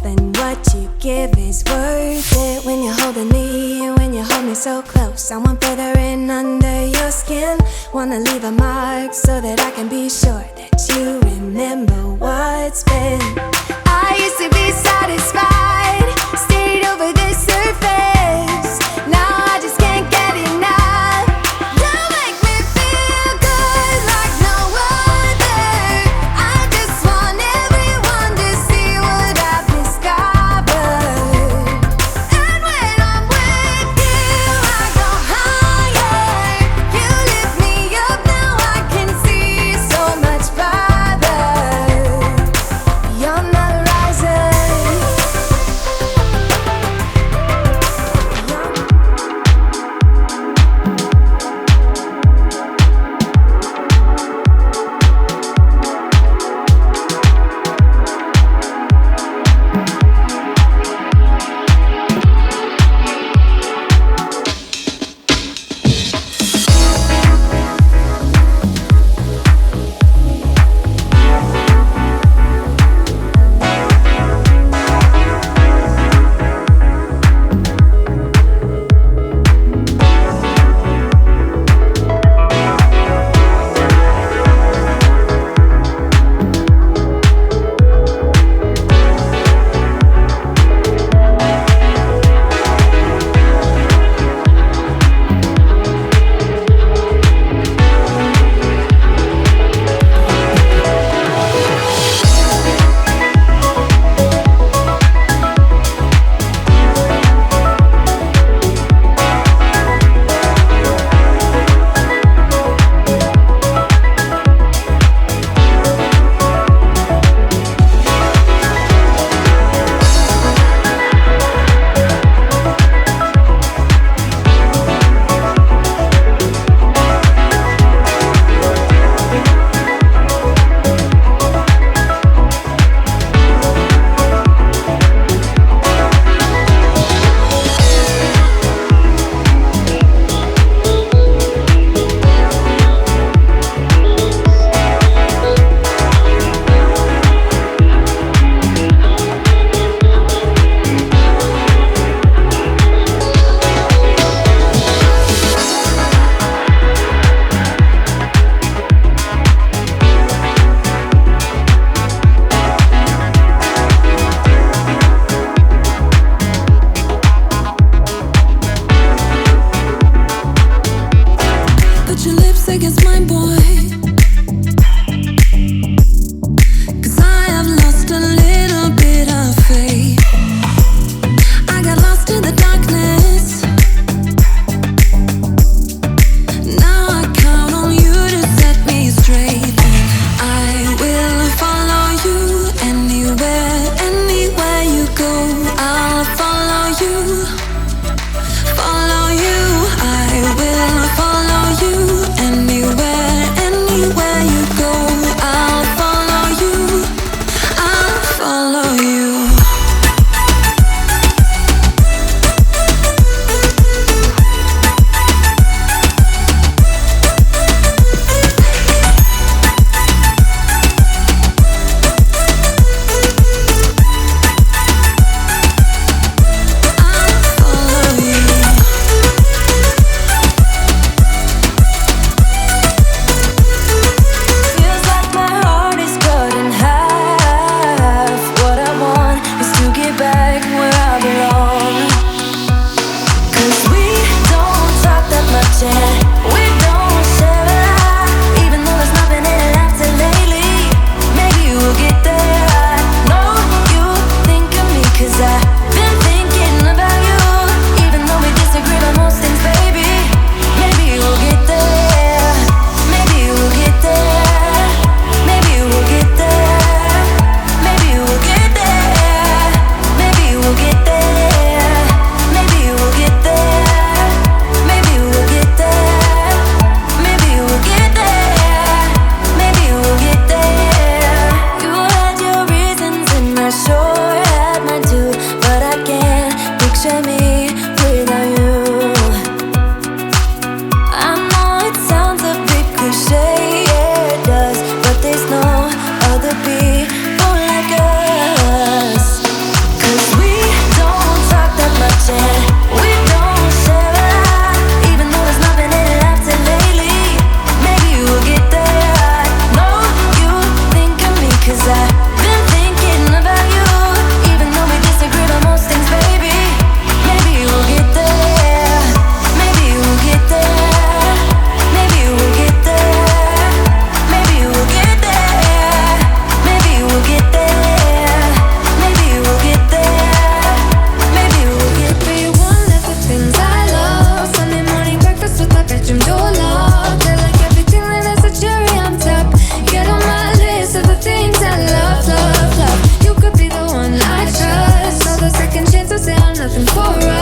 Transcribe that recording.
and what you give is worth it. When you're holding me, when you hold me so close, I want further in under your skin. Wanna leave a mark so that I can be sure that you remember what's been. I used to be satisfied, stayed over the surface. Now I just can't get enough. You make me feel good like no other. I just want everyone to see what I've discovered. And when I'm with you, I go higher. You lift me up, now I can see so much farther. You're not a riser. Put your lips against mine, boy, 'cause I have lost a little bit of faith. I got lost in the darkness. Now I count on you to set me straight. I will follow you anywhere, anywhere you go. I'll follow you, follow you. I will follow you anywhere, anywhere you go. I'll follow you, I'll follow you. Feels like my heart is cut in half. What I want is to get back where I belong. 'Cause we don't talk that much and we don't share a lot. Even though there's nothing in it lasting lately, maybe we'll get there. I know you think of me 'cause I've been thinking about you. Even though we disagree on most things, baby, maybe we'll get there. Maybe we'll get there. Maybe we'll get there. Maybe we'll get there. Maybe we'll get there. Maybe we'll get there. Maybe we'll get there. Maybe we'll get there. Maybe we'll get there. You had your reasons and I sure had mine too, but I can't picture me without you. I know it sounds a bit cliche, yeah it does, but there's no other people like us. nothing for us.